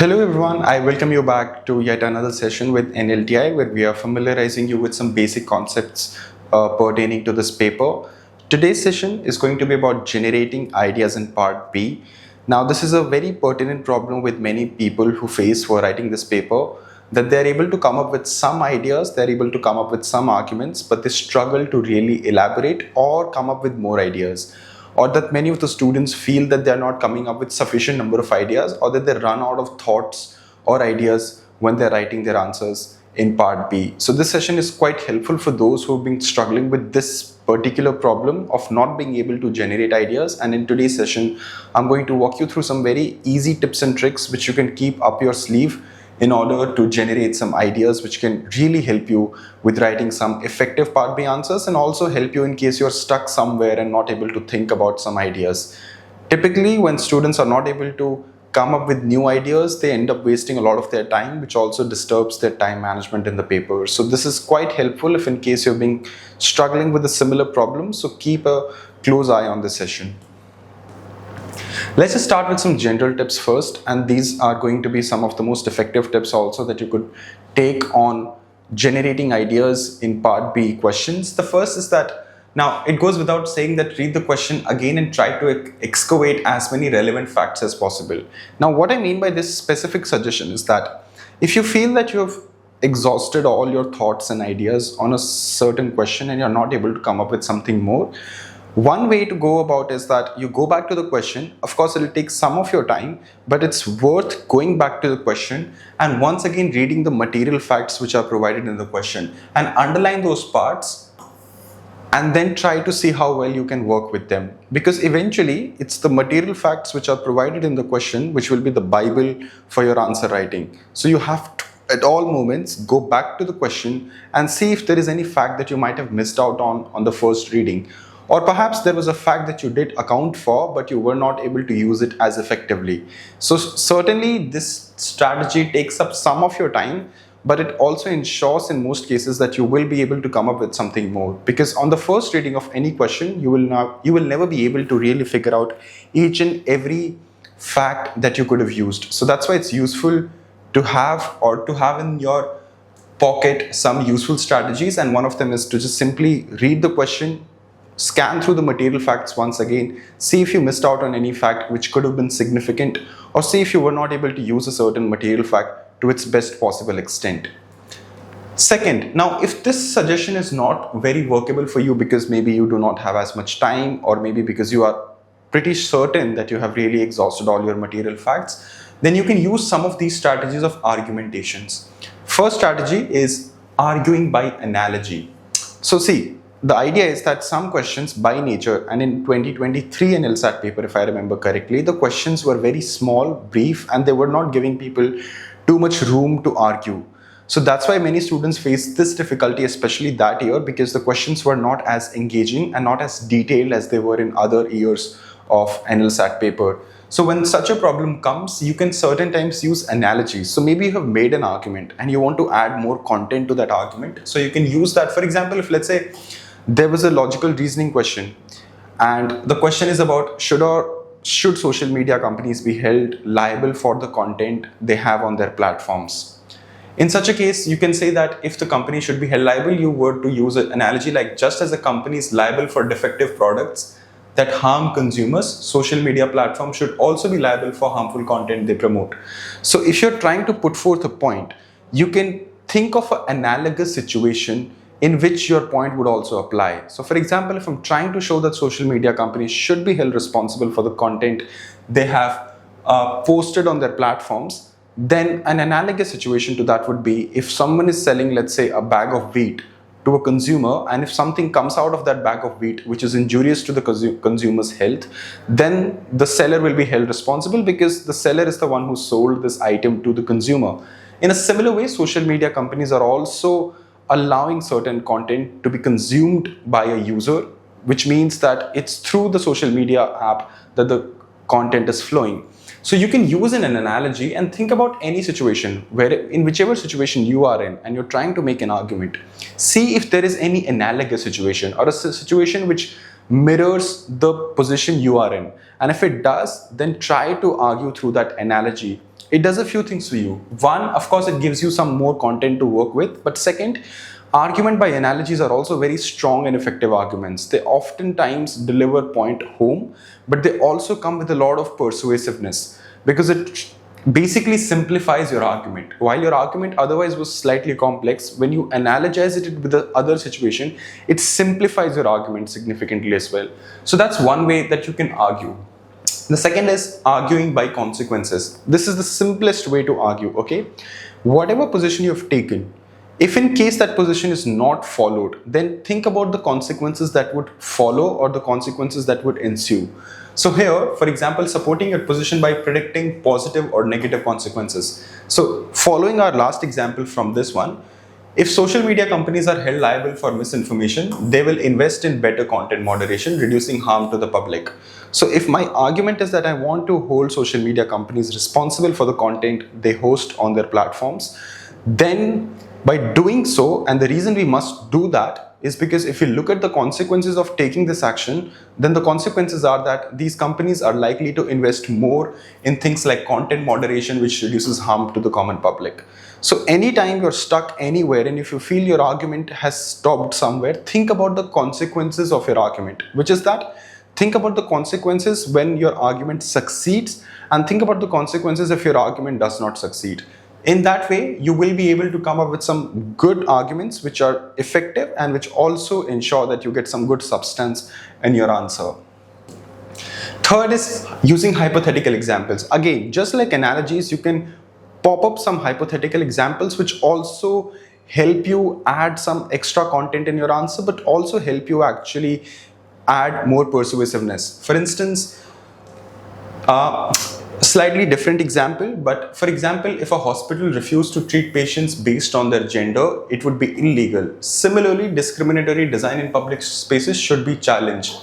Hello everyone, I welcome you back to yet another session with NLTI where we are familiarizing you with some basic concepts pertaining to this paper. Today's session is going to be about generating ideas in part B. Now this is a very pertinent problem with many people who face for writing this paper, that they're able to come up with some ideas, they're able to come up with some arguments, but they struggle to really elaborate or come up with more ideas, or that many of the students feel that they're not coming up with sufficient number of ideas, or that they run out of thoughts or ideas when they're writing their answers in part B. So this session is quite helpful for those who've been struggling with this particular problem of not being able to generate ideas. And in today's session, I'm going to walk you through some very easy tips and tricks which you can keep up your sleeve in order to generate some ideas which can really help you with writing some effective part B answers, and also help you in case you're stuck somewhere and not able to think about some ideas. Typically, when students are not able to come up with new ideas, they end up wasting a lot of their time, which also disturbs their time management in the paper. So this is quite helpful if in case you're being struggling with a similar problem. So keep a close eye on this session. Let's just start with some general tips first, and these are going to be some of the most effective tips also that you could take on generating ideas in part B questions. The first is that, now it goes without saying that read the question again and try to excavate as many relevant facts as possible. Now what I mean by this specific suggestion is that if you feel that you have exhausted all your thoughts and ideas on a certain question and you're not able to come up with something more, one way to go about is that you go back to the question. Of course, it will take some of your time, but it's worth going back to the question and once again reading the material facts which are provided in the question and underline those parts, and then try to see how well you can work with them. Because eventually, it's the material facts which are provided in the question which will be the Bible for your answer writing. So you have to, at all moments, go back to the question and see if there is any fact that you might have missed out on the first reading. Or perhaps there was a fact that you did account for, but you were not able to use it as effectively. So certainly this strategy takes up some of your time, but it also ensures in most cases that you will be able to come up with something more. Because on the first reading of any question, you will never be able to really figure out each and every fact that you could have used. So that's why it's useful to have in your pocket some useful strategies, and one of them is to just simply read the question, scan through the material facts once again, see if you missed out on any fact which could have been significant, or see if you were not able to use a certain material fact to its best possible extent. Second, now if this suggestion is not very workable for you because maybe you do not have as much time, or maybe because you are pretty certain that you have really exhausted all your material facts, then you can use some of these strategies of argumentations. First strategy is arguing by analogy. So see, the idea is that some questions by nature, and in 2023 NLSAT paper, if I remember correctly, the questions were very small, brief, and they were not giving people too much room to argue. So that's why many students face this difficulty, especially that year, because the questions were not as engaging and not as detailed as they were in other years of NLSAT paper. So when such a problem comes, you can certain times use analogies. So maybe you have made an argument and you want to add more content to that argument. So you can use that. For example, if let's say there was a logical reasoning question, and the question is about should social media companies be held liable for the content they have on their platforms. In such a case, you can say that if the company should be held liable, you were to use an analogy like, just as a company is liable for defective products that harm consumers, social media platforms should also be liable for harmful content they promote. So if you're trying to put forth a point, you can think of an analogous situation in which your point would also apply. So for example, if I'm trying to show that social media companies should be held responsible for the content they have posted on their platforms, then an analogous situation to that would be if someone is selling, let's say, a bag of wheat to a consumer, and if something comes out of that bag of wheat which is injurious to the consumer's health, then the seller will be held responsible because the seller is the one who sold this item to the consumer. In a similar way, social media companies are also allowing certain content to be consumed by a user, which means that it's through the social media app that the content is flowing. So you can use an analogy and think about any situation where, in whichever situation you are in and you're trying to make an argument, see if there is any analogous situation or a situation which mirrors the position you are in. And if it does, then try to argue through that analogy. It does a few things for you. One, of course, it gives you some more content to work with. But second, argument by analogies are also very strong and effective arguments. They oftentimes deliver point home, but they also come with a lot of persuasiveness because it basically simplifies your argument. While your argument otherwise was slightly complex, when you analogize it with the other situation, it simplifies your argument significantly as well. So that's one way that you can argue. The second is arguing by consequences. This is the simplest way to argue, okay? Whatever position you have taken, if in case that position is not followed, then think about the consequences that would follow or the consequences that would ensue. So here, for example, supporting your position by predicting positive or negative consequences. So following our last example from this one, if social media companies are held liable for misinformation, they will invest in better content moderation, reducing harm to the public. So if my argument is that I want to hold social media companies responsible for the content they host on their platforms, then by doing so, and the reason we must do that is because if you look at the consequences of taking this action, then the consequences are that these companies are likely to invest more in things like content moderation, which reduces harm to the common public. So anytime you're stuck anywhere and if you feel your argument has stopped somewhere, think about the consequences of your argument, which is that think about the consequences when your argument succeeds and think about the consequences if your argument does not succeed. In that way, you will be able to come up with some good arguments which are effective and which also ensure that you get some good substance in your answer. Third is using hypothetical examples. Again, just like analogies, you can pop up some hypothetical examples which also help you add some extra content in your answer, but also help you actually add more persuasiveness. For instance, slightly different example, but for example, if a hospital refused to treat patients based on their gender, it would be illegal. Similarly, discriminatory design in public spaces should be challenged.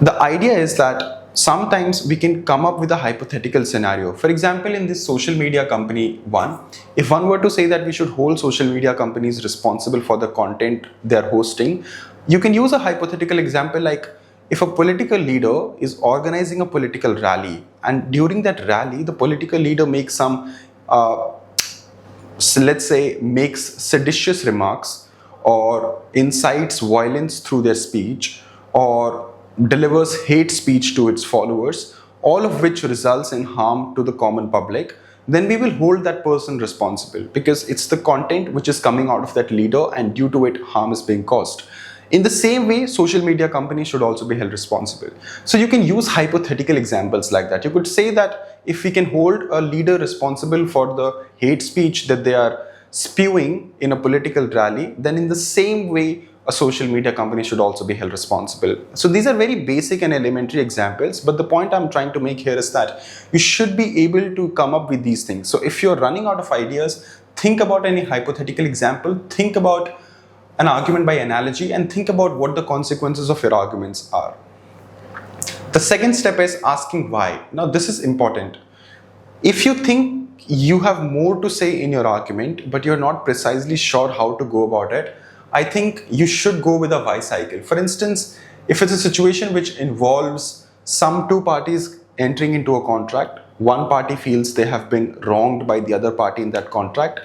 The idea is that sometimes we can come up with a hypothetical scenario. For example, in this social media company one, if one were to say that we should hold social media companies responsible for the content they're hosting, you can use a hypothetical example like if a political leader is organizing a political rally and during that rally, the political leader makes some, let's say, makes seditious remarks or incites violence through their speech or delivers hate speech to its followers, all of which results in harm to the common public, then we will hold that person responsible because it's the content which is coming out of that leader and due to it harm is being caused. In the same way, social media companies should also be held responsible. So you can use hypothetical examples like that. You could say that if we can hold a leader responsible for the hate speech that they are spewing in a political rally, then in the same way, a social media company should also be held responsible. So these are very basic and elementary examples, but the point I'm trying to make here is that you should be able to come up with these things. So if you're running out of ideas, think about any hypothetical example, think about an argument by analogy, and think about what the consequences of your arguments are. The second step is asking why. Now this is important. If you think you have more to say in your argument, but you're not precisely sure how to go about it, I think you should go with a why cycle. For instance, if it's a situation which involves some two parties entering into a contract, one party feels they have been wronged by the other party in that contract,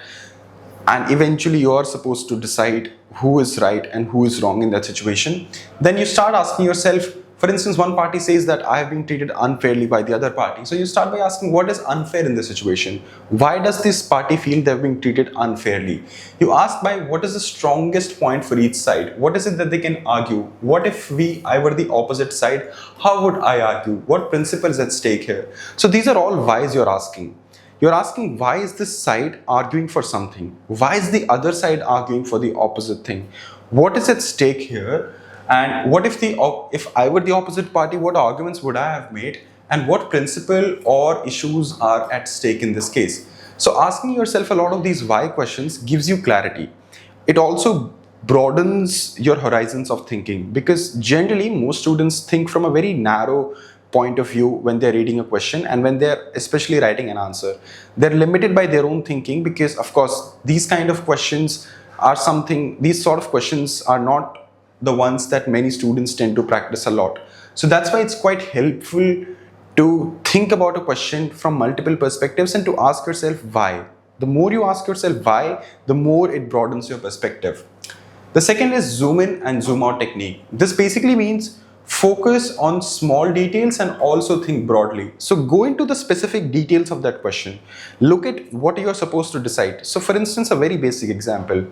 and eventually you are supposed to decide who is right and who is wrong in that situation, then you start asking yourself, for instance, one party says that I have been treated unfairly by the other party. So you start by asking, what is unfair in this situation? Why does this party feel they have been treated unfairly? You ask by what is the strongest point for each side? What is it that they can argue? What if I were the opposite side? How would I argue? What principle is at stake here? So these are all whys you're asking. You're asking, why is this side arguing for something? Why is the other side arguing for the opposite thing? What is at stake here? And what if I were the opposite party, what arguments would I have made? And what principle or issues are at stake in this case? So asking yourself a lot of these why questions gives you clarity. It also broadens your horizons of thinking because generally most students think from a very narrow point of view when they're reading a question and when they're especially writing an answer. They're limited by their own thinking because of course these kind of questions are these sort of questions are not the ones that many students tend to practice a lot. So that's why it's quite helpful to think about a question from multiple perspectives and to ask yourself why. The more you ask yourself why, the more it broadens your perspective. The second is zoom in and zoom out technique. This basically means focus on small details and also think broadly. So go into the specific details of that question. Look at what you're supposed to decide. So for instance, a very basic example.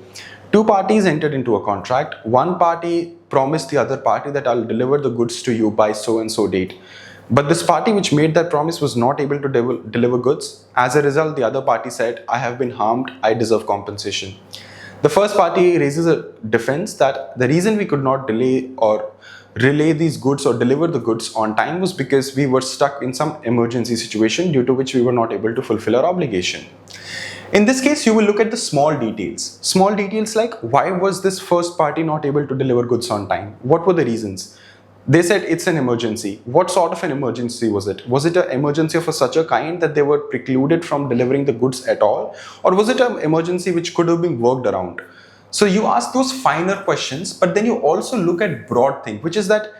Two parties entered into a contract. One party promised the other party that I'll deliver the goods to you by so and so date. But this party which made that promise was not able to deliver goods. As a result, the other party said, I have been harmed, I deserve compensation. The first party raises a defense that the reason we could not delay or relay these goods or deliver the goods on time was because we were stuck in some emergency situation due to which we were not able to fulfill our obligation. In this case, you will look at the small details. Small details like, why was this first party not able to deliver goods on time? What were the reasons? They said it's an emergency. What sort of an emergency was it? Was it an emergency of such a kind that they were precluded from delivering the goods at all? Or was it an emergency which could have been worked around? So you ask those finer questions, but then you also look at broad thing, which is that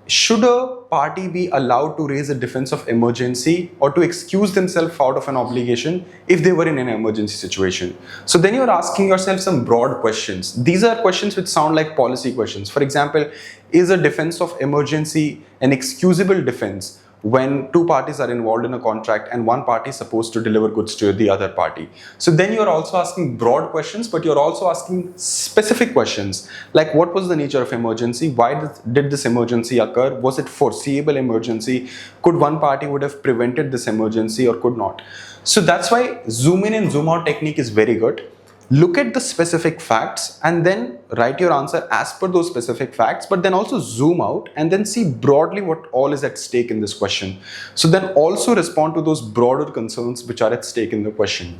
should a party be allowed to raise a defense of emergency or to excuse themselves out of an obligation if they were in an emergency situation? So then you're asking yourself some broad questions. These are questions which sound like policy questions. For example, is a defense of emergency an excusable defense when two parties are involved in a contract and one party is supposed to deliver goods to the other party? So then you're also asking broad questions, but you're also asking specific questions like, what was the nature of emergency? Why did this emergency occur? Was it foreseeable emergency? Could one party would have prevented this emergency or could not? So that's why zoom in and zoom out technique is very good. Look at the specific facts and then write your answer as per those specific facts, but then also zoom out and then see broadly what all is at stake in this question. So then also respond to those broader concerns which are at stake in the question.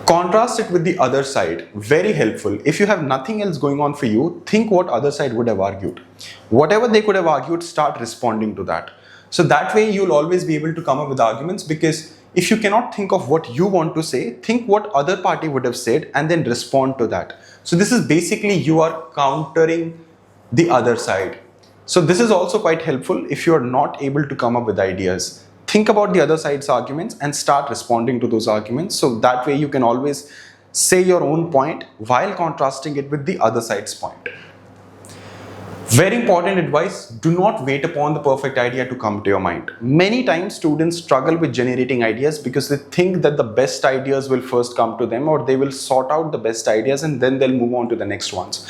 Contrast it with the other side. Very helpful. If you have nothing else going on for you, think what other side would have argued. Whatever they could have argued, start responding to that. So that way you'll always be able to come up with arguments, because if you cannot think of what you want to say, think what other party would have said and then respond to that. So this is basically you are countering the other side. So this is also quite helpful if you are not able to come up with ideas. Think about the other side's arguments and start responding to those arguments. So that way you can always say your own point while contrasting it with the other side's point. Very important advice, do not wait upon the perfect idea to come to your mind. Many times students struggle with generating ideas because they think that the best ideas will first come to them, or they will sort out the best ideas and then they'll move on to the next ones.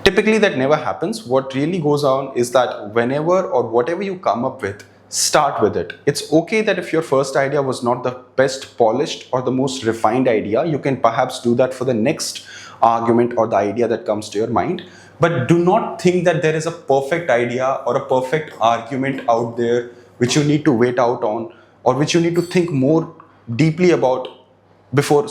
Typically that never happens. What really goes on is that whenever or whatever you come up with, start with it. It's okay that if your first idea was not the best polished or the most refined idea, you can perhaps do that for the next argument or the idea that comes to your mind. But do not think that there is a perfect idea or a perfect argument out there which you need to wait out on, or which you need to think more deeply about before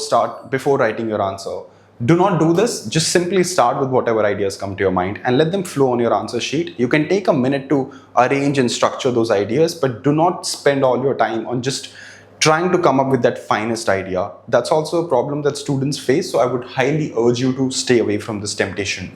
writing your answer. Do not do this. Just simply start with whatever ideas come to your mind and let them flow on your answer sheet. You can take a minute to arrange and structure those ideas, but do not spend all your time on just trying to come up with that finest idea. That's also a problem that students face, so I would highly urge you to stay away from this temptation.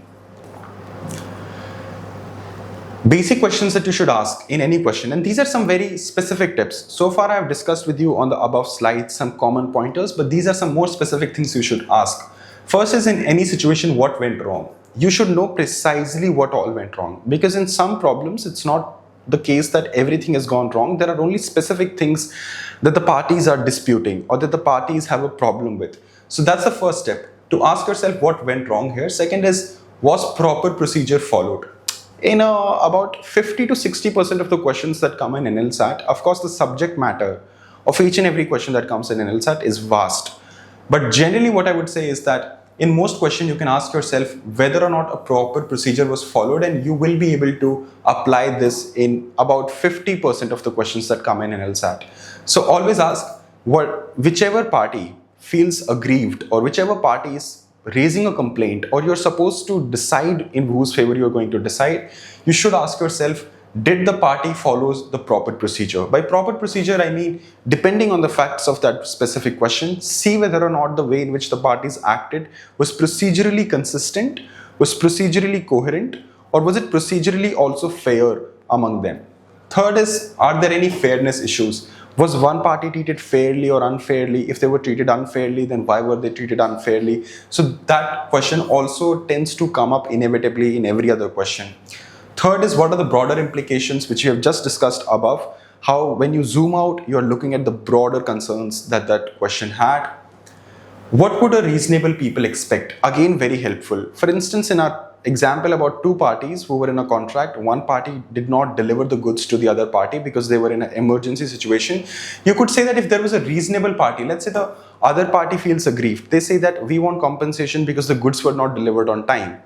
Basic questions that you should ask in any question, and these are some very specific tips. So far I have discussed with you on the above slides some common pointers, but these are some more specific things you should ask. First is, in any situation, what went wrong? You should know precisely what all went wrong, because in some problems it's not the case that everything has gone wrong. There are only specific things that the parties are disputing or that the parties have a problem with. So that's the first step, to ask yourself what went wrong here. Second is, was proper procedure followed? In about 50 to 60% of the questions that come in NLSAT, of course the subject matter of each and every question that comes in NLSAT is vast. But generally what I would say is that in most questions you can ask yourself whether or not a proper procedure was followed, and you will be able to apply this in about 50% of the questions that come in NLSAT. So always ask, whichever party feels aggrieved or whichever party is raising a complaint, or you're supposed to decide in whose favor you're going to decide, you should ask yourself, did the party follows the proper procedure? By proper procedure, I mean, depending on the facts of that specific question, see whether or not the way in which the parties acted was procedurally consistent was procedurally coherent, or was it procedurally also fair among them? Third is, are there any fairness issues? Was one party treated fairly or unfairly? If they were treated unfairly, then why were they treated unfairly? So that question also tends to come up inevitably in every other question. Third is, what are the broader implications which we have just discussed above? How when you zoom out, you're looking at the broader concerns that that question had. What would a reasonable people expect? Again, very helpful. For instance, in our example about two parties who were in a contract, one party did not deliver the goods to the other party because they were in an emergency situation. You could say that if there was a reasonable party, let's say the other party feels aggrieved, they say that we want compensation because the goods were not delivered on time.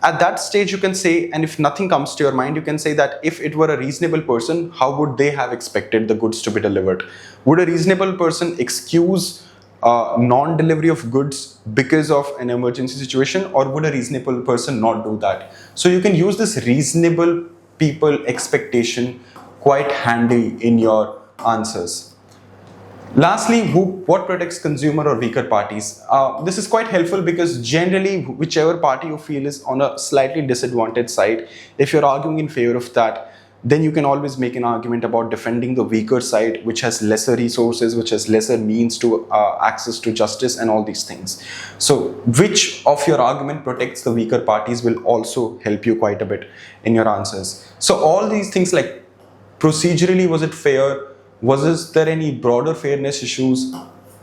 At that stage, you can say, and if nothing comes to your mind, you can say that if it were a reasonable person, how would they have expected the goods to be delivered? Would a reasonable person excuse non-delivery of goods because of an emergency situation, or would a reasonable person not do that? So you can use this reasonable people expectation quite handy in your answers. Lastly, what protects consumer or weaker parties? This is quite helpful because generally whichever party you feel is on a slightly disadvantaged side, if you're arguing in favor of that, then you can always make an argument about defending the weaker side, which has lesser resources, which has lesser means to access to justice and all these things. So which of your argument protects the weaker parties will also help you quite a bit in your answers. So all these things, like procedurally, was it fair? Was there any broader fairness issues,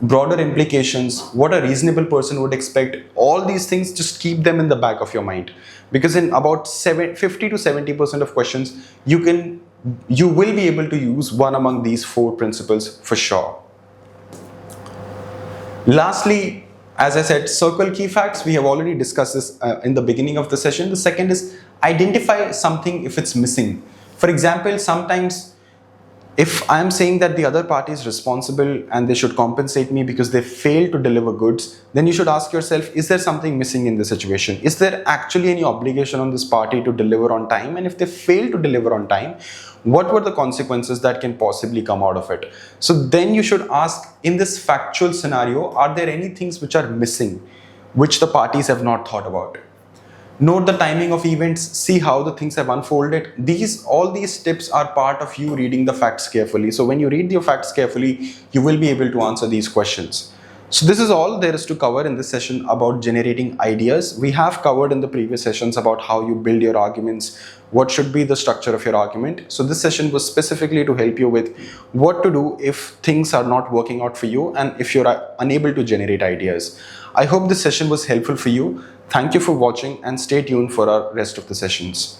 broader implications, what a reasonable person would expect? All these things, just keep them in the back of your mind, because in about 50 to 70% of questions, you will be able to use one among these four principles for sure. Lastly, as I said, circle key facts. We have already discussed this in the beginning of the session. The second is identify something if it's missing. For example, sometimes if I'm saying that the other party is responsible and they should compensate me because they failed to deliver goods, then you should ask yourself, is there something missing in the situation? Is there actually any obligation on this party to deliver on time? And if they fail to deliver on time, what were the consequences that can possibly come out of it? So then you should ask, in this factual scenario, are there any things which are missing, which the parties have not thought about? Note the timing of events, see how the things have unfolded. All these tips are part of you reading the facts carefully. So when you read your facts carefully, you will be able to answer these questions. So this is all there is to cover in this session about generating ideas. We have covered in the previous sessions about how you build your arguments, what should be the structure of your argument. So this session was specifically to help you with what to do if things are not working out for you and if you're unable to generate ideas. I hope this session was helpful for you. Thank you for watching and stay tuned for our rest of the sessions.